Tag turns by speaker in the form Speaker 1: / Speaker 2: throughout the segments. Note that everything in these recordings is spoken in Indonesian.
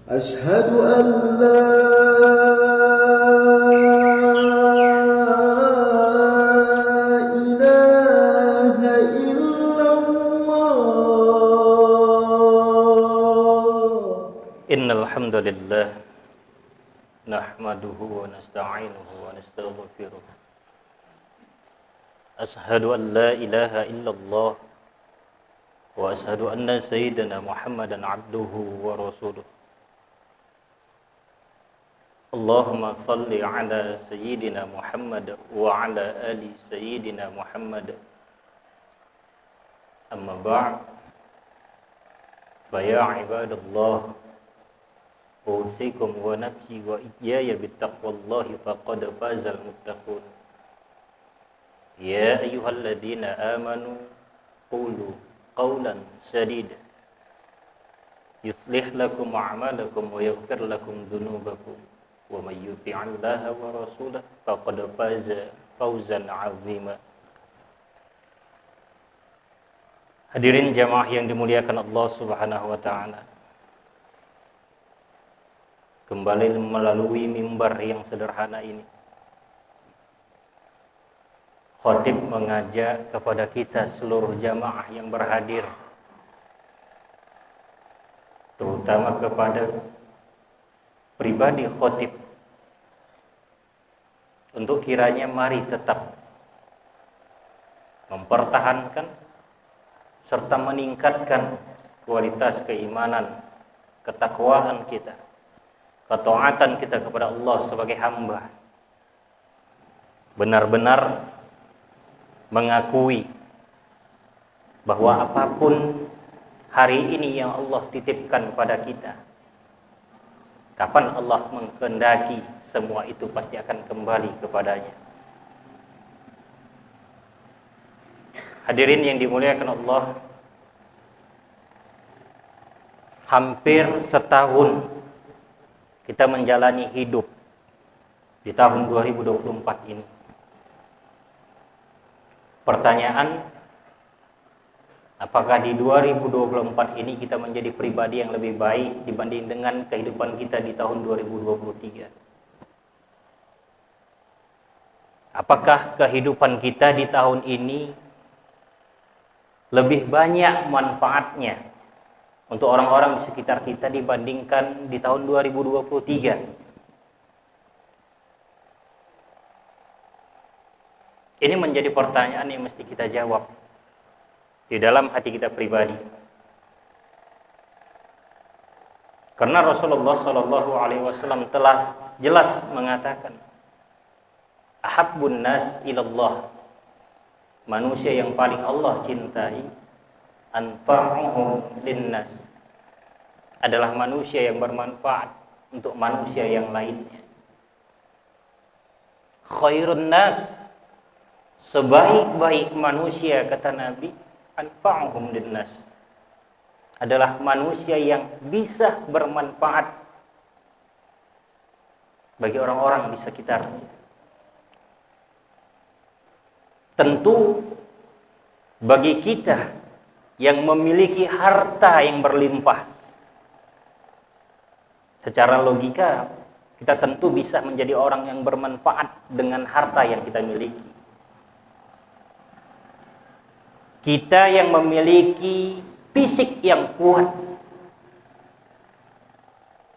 Speaker 1: أشهد أن لا إله إلا الله.
Speaker 2: إن الحمد لله نحمده ونستعينه ونستغفره. أشهد أن لا إله إلا الله وأشهد أن سيدنا محمدا عبده ورسوله. اللهم صل على سيدنا محمد وعلى آل سيدنا محمد. أما بعد، فيا عباد الله، أوصيكم ونفسي وإياي بتقوى الله فقد فاز المتقون. يا أيها الذين آمنوا قولوا قولا سديدا يصلح لكم أعمالكم ويغفر لكم ذنوبكم ومن يطع الله ورسوله فقد فاز فوزا عظيما. Hadirin jamaah yang dimuliakan Allah Subhanahu wa taala. Kembali melalui mimbar yang sederhana ini, khatib mengajak kepada kita seluruh jamaah yang berhadir, terutama kepada pribadi khatib, untuk kiranya mari tetap mempertahankan serta meningkatkan kualitas keimanan, ketakwaan kita, ketaatan kita kepada Allah sebagai hamba, benar-benar mengakui bahwa apapun hari ini yang Allah titipkan pada kita, kapan Allah menghendaki, semua itu pasti akan kembali kepadanya. Hadirin yang dimuliakan Allah, hampir setahun kita menjalani hidup di tahun 2024 ini. Pertanyaan, apakah di 2024 ini kita menjadi pribadi yang lebih baik dibanding dengan kehidupan kita di tahun 2023? Apakah kehidupan kita di tahun ini lebih banyak manfaatnya untuk orang-orang di sekitar kita dibandingkan di tahun 2023? Ini menjadi pertanyaan yang mesti kita jawab di dalam hati kita pribadi. Karena Rasulullah Shallallahu Alaihi Wasallam telah jelas mengatakan, ahabbun nas ilallah, manusia yang paling Allah cintai, anfa'uhum linnas, adalah manusia yang bermanfaat untuk manusia yang lainnya. Khairun nas, sebaik-baik manusia, kata Nabi, anfa'uhum linnas, adalah manusia yang bisa bermanfaat bagi orang-orang di sekitarnya. Tentu bagi kita yang memiliki harta yang berlimpah, secara logika kita tentu bisa menjadi orang yang bermanfaat dengan harta yang kita miliki. Kita yang memiliki fisik yang kuat,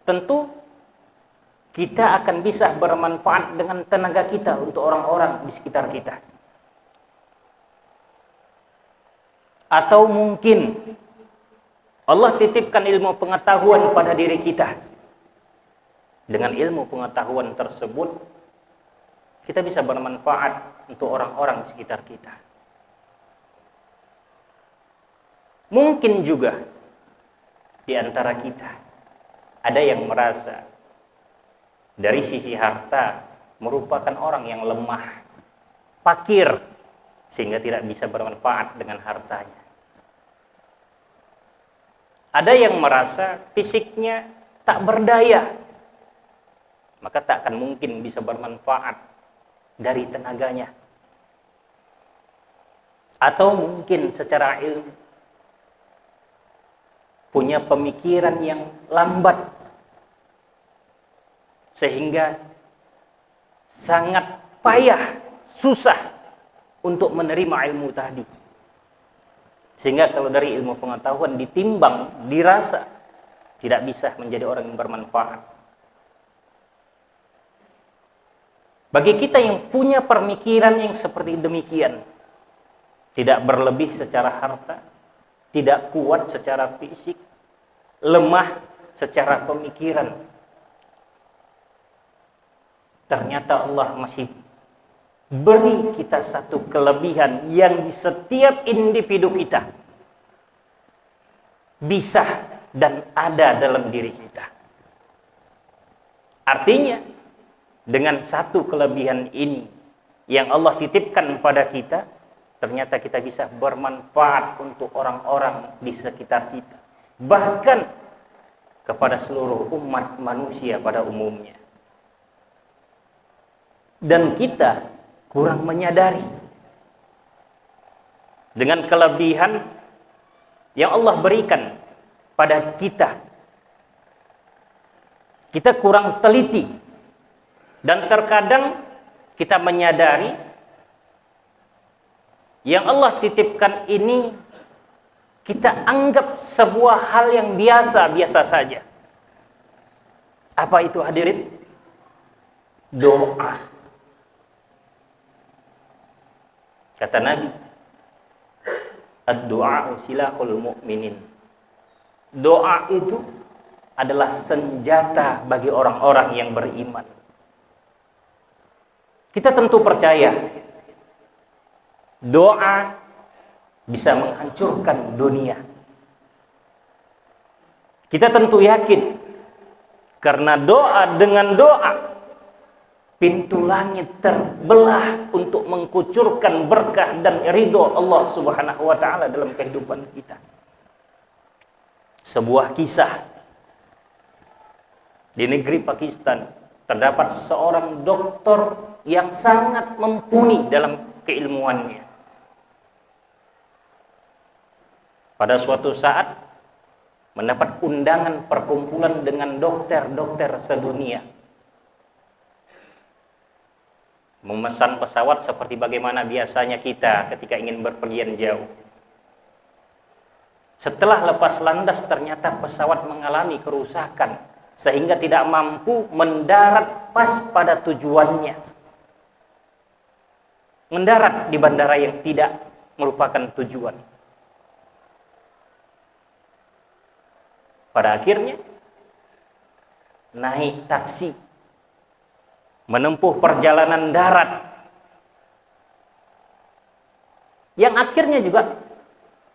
Speaker 2: tentu kita akan bisa bermanfaat dengan tenaga kita untuk orang-orang di sekitar kita. Atau mungkin Allah titipkan ilmu pengetahuan pada diri kita. Dengan ilmu pengetahuan tersebut, kita bisa bermanfaat untuk orang-orang di sekitar kita. Mungkin juga di antara kita ada yang merasa dari sisi harta merupakan orang yang lemah, fakir, sehingga tidak bisa bermanfaat dengan hartanya. Ada yang merasa fisiknya tak berdaya, maka tak akan mungkin bisa bermanfaat dari tenaganya. Atau mungkin secara ilmu punya pemikiran yang lambat, sehingga sangat payah, susah untuk menerima ilmu tadi. Sehingga kalau dari ilmu pengetahuan ditimbang, dirasa tidak bisa menjadi orang yang bermanfaat. Bagi kita yang punya pemikiran yang seperti demikian, tidak berlebih secara harta, tidak kuat secara fisik, lemah secara pemikiran, ternyata Allah masih beri kita satu kelebihan yang di setiap individu kita bisa dan ada dalam diri kita. Artinya, dengan satu kelebihan ini yang Allah titipkan pada kita, ternyata kita bisa bermanfaat untuk orang-orang di sekitar kita, bahkan kepada seluruh umat manusia pada umumnya. Dan kita kurang menyadari dengan kelebihan yang Allah berikan pada kita. Kita kurang teliti. Dan terkadang kita menyadari yang Allah titipkan ini kita anggap sebuah hal yang biasa-biasa saja. Apa itu hadirin? Doa. Kata Nabi, ad-du'a silahul mu'minin. Doa itu adalah senjata bagi orang-orang yang beriman. Kita tentu percaya doa bisa menghancurkan dunia. Kita tentu yakin karena doa dengan doa pintu langit terbelah untuk mengkucurkan berkah dan ridho Allah Subhanahu wa taala dalam kehidupan kita. Sebuah kisah di negeri Pakistan terdapat seorang doktor yang sangat mumpuni dalam keilmuannya. Pada suatu saat mendapat undangan perkumpulan dengan dokter-dokter sedunia. Memesan pesawat seperti bagaimana biasanya kita ketika ingin berpergian jauh. Setelah lepas landas ternyata pesawat mengalami kerusakan sehingga tidak mampu mendarat pas pada tujuannya. Mendarat di bandara yang tidak merupakan tujuan. Pada akhirnya naik taksi menempuh perjalanan darat yang akhirnya juga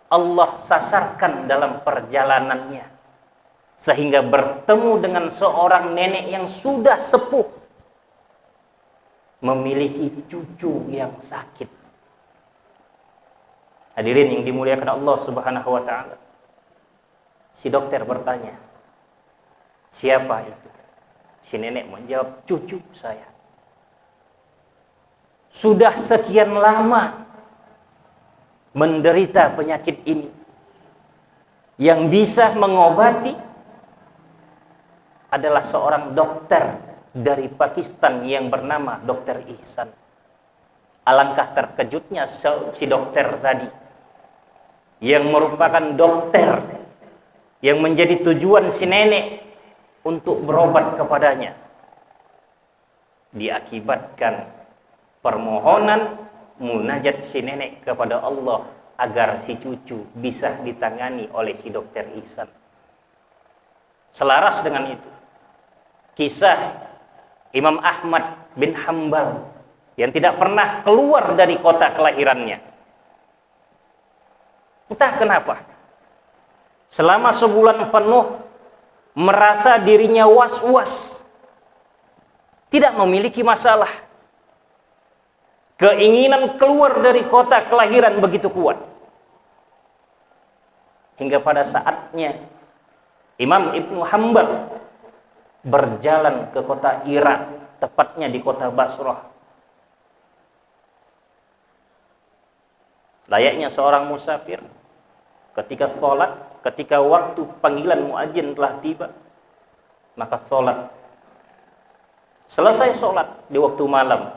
Speaker 2: Allah sasarkan dalam perjalanannya sehingga bertemu dengan seorang nenek yang sudah sepuh memiliki cucu yang sakit. Hadirin yang dimuliakan Allah Subhanahu wa taala. Si dokter bertanya, "Siapa itu?" Si nenek menjawab, "Cucu saya. Sudah sekian lama menderita penyakit ini. Yang bisa mengobati adalah seorang dokter dari Pakistan yang bernama Dr. Ihsan." Alangkah terkejutnya si dokter tadi, yang merupakan dokter yang menjadi tujuan si nenek untuk berobat kepadanya, diakibatkan permohonan munajat si nenek kepada Allah agar si cucu bisa ditangani oleh si Dr. Ihsan. Selaras dengan itu, kisah Imam Ahmad bin Hanbal yang tidak pernah keluar dari kota kelahirannya. Entah kenapa, selama sebulan penuh merasa dirinya was-was, tidak memiliki masalah. Keinginan keluar dari kota kelahiran begitu kuat. Hingga pada saatnya Imam Ibnu Hanbal berjalan ke kota Irak, tepatnya di kota Basrah. Layaknya seorang musafir, ketika sholat, ketika waktu panggilan muadzin telah tiba, maka sholat selesai sholat di waktu malam,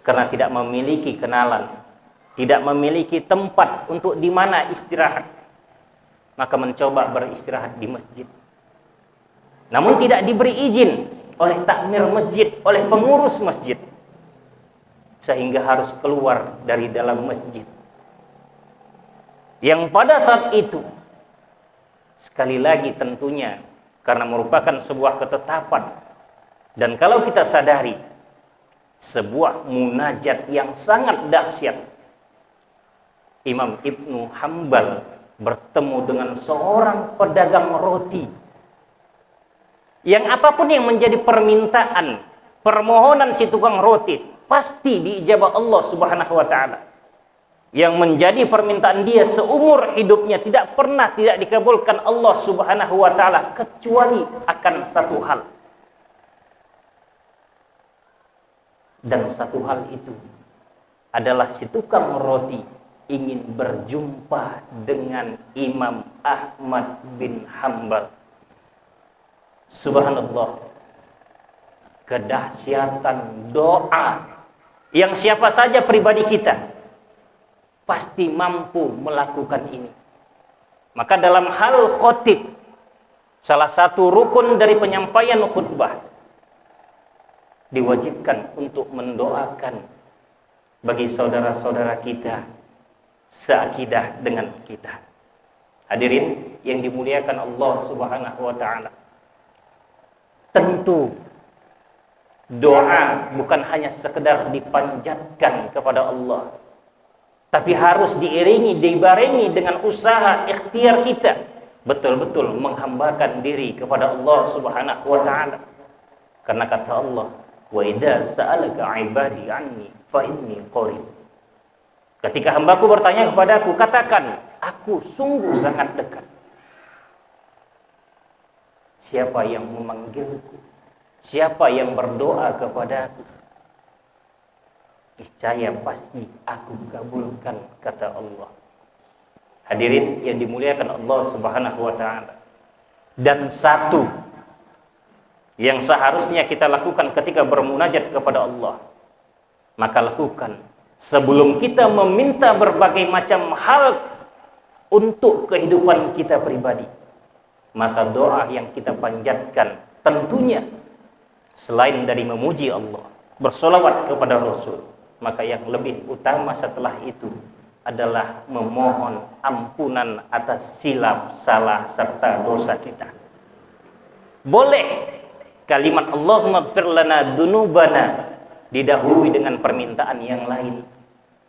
Speaker 2: karena tidak memiliki kenalan, tidak memiliki tempat untuk di mana istirahat, maka mencoba beristirahat di masjid. Namun tidak diberi izin oleh takmir masjid, oleh pengurus masjid, sehingga harus keluar dari dalam masjid. Yang pada saat itu, sekali lagi tentunya karena merupakan sebuah ketetapan, dan kalau kita sadari sebuah munajat yang sangat dahsyat, Imam Ibnu Hanbal bertemu dengan seorang pedagang roti yang apapun yang menjadi permintaan, permohonan si tukang roti pasti diijabah Allah Subhanahu wa taala. Yang menjadi permintaan dia seumur hidupnya tidak pernah tidak dikabulkan Allah Subhanahu wa taala kecuali akan satu hal. Dan satu hal itu adalah si tukang roti ingin berjumpa dengan Imam Ahmad bin Hanbal. Subhanallah, kedahsyatan doa yang siapa saja pribadi kita pasti mampu melakukan ini. Maka dalam hal khotib, salah satu rukun dari penyampaian khutbah, diwajibkan untuk mendoakan bagi saudara-saudara kita seakidah dengan kita. Hadirin yang dimuliakan Allah Subhanahu wa taala. Tentu doa bukan hanya sekedar dipanjatkan kepada Allah, tapi harus diiringi, dibarengi dengan usaha ikhtiar kita betul-betul menghambakan diri kepada Allah Subhanahu wa taala. Karena kata Allah, "Wa idza sa'alaka 'ibadi 'anni fa inni qarib." Ketika hambaku bertanya kepadaku, katakan, aku sungguh sangat dekat. Siapa yang memanggilku? Siapa yang berdoa kepadaku? Niscaya pasti aku kabulkan, kata Allah. Hadirin yang dimuliakan Allah Subhanahu wa taala. Dan satu yang seharusnya kita lakukan ketika bermunajat kepada Allah, maka lakukan sebelum kita meminta berbagai macam hal untuk kehidupan kita pribadi. Maka doa yang kita panjatkan tentunya selain dari memuji Allah, bersolawat kepada Rasul, maka yang lebih utama setelah itu adalah memohon ampunan atas silap, salah, serta dosa kita. Boleh kalimat Allahumma ighfir lana dzunubana didahului dengan permintaan yang lain.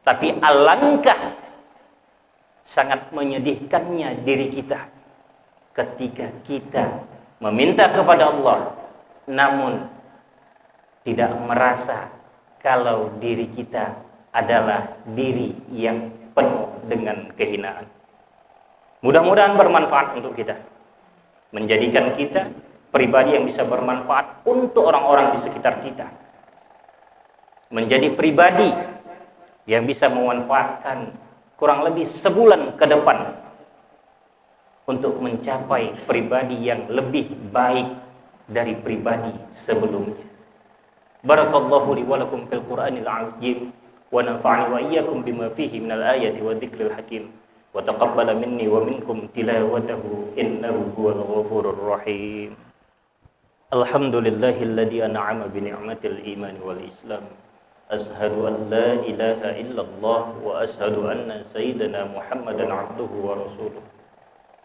Speaker 2: Tapi alangkah sangat menyedihkannya diri kita ketika kita meminta kepada Allah namun tidak merasa kalau diri kita adalah diri yang penuh dengan kehinaan. Mudah-mudahan bermanfaat untuk kita, menjadikan kita pribadi yang bisa bermanfaat untuk orang-orang di sekitar kita, menjadi pribadi yang bisa memanfaatkan kurang lebih sebulan ke depan untuk mencapai pribadi yang lebih baik dari pribadi sebelumnya. Barakallahu li wa lakum fil Qur'anil azim wa nafa'ani wa iyyakum bima fihi minal ayati wa dzikril hakim wa taqabbala minni wa minkum tilawatahu innahu huwal ghafurur rahim. Alhamdulillahilladzi an'ama bi ni'matil iman wal islam. Ashhadu an la ilaha illallah wa ashhadu anna sayyidina Muhammadan abduhu wa rasuluh.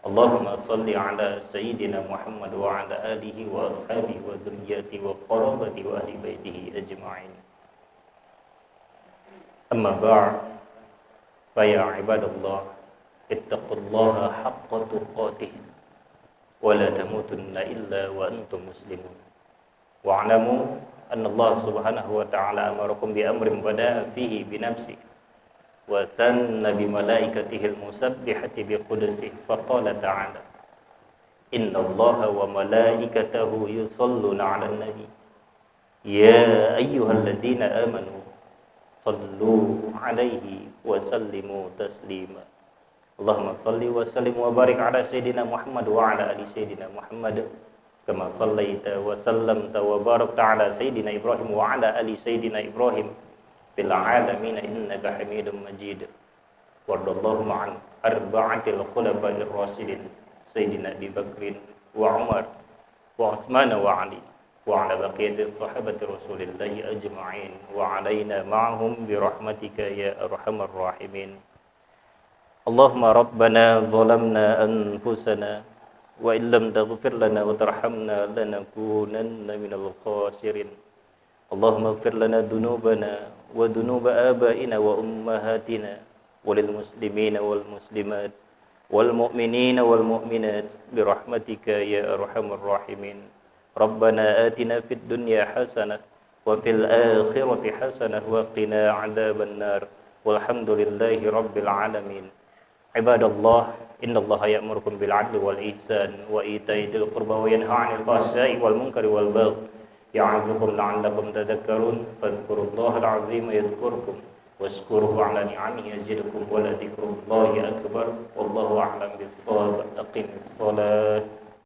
Speaker 2: Allahumma salli ala sayyidina Muhammad wa ala alihi wa ashabihi wa dzurriyyatihi wa qarabati wa ahli baitihi ajma'in. Amma ba'd, fa ya ibadallah, ittaqullaha haqqa tuqatih wa la tamutunna illa wa antum muslimun. Wa'lamu anna Allah subhanahu wa ta'ala amarakum bi amrin bada'a fihi bi nafsihi wa tanna bi malaikatihi al-musabbihati bi qudusihi faqala ta'ala inna Allaha wa malaikatahu yusalluna 'alan nabi ya ayyuhalladzina amanu sallu 'alaihi wa sallimu taslima. Allahumma salli wa sallim wa barik ala sayyidina Muhammad wa ala ali sayyidina Muhammad كما صليت وسلمت وباركت على سيدنا إبراهيم وعلى آل سيدنا إبراهيم في العالمين إنك حميد مجيد. وارض اللهم عن أربعة الخلفاء الراشدين سيدنا أبي بكر وعمر وعثمان وعلي وعلى بقية الصحابة رسول الله أجمعين وعلينا معهم برحمتك يا أرحم الراحمين. اللهم ربنا ظلمنا أنفسنا وإن لم تغفر لنا وترحمنا لنكونن من الخاسرين. اللهم اغفر لنا ذنوبنا وذنوب آبائنا وأمهاتنا وللمسلمين والمسلمات والمؤمنين والمؤمنات برحمتك يا أرحم الراحمين. ربنا آتنا في الدنيا حسنة وفي الآخرة حسنة وقنا عذاب النار والحمد لله رب العالمين. عباد الله إن الله يأمركم بالعدل والإحسان وإيتاء ذي القربى وينهى عن الفحشاء والمنكر والبغي يعظكم لعلكم تذكرون فاذكروا الله العظيم يذكركم واشكروه على نعمه يزدكم ولذكر الله أكبر والله أعلم بالصواب. أقم الصلاة.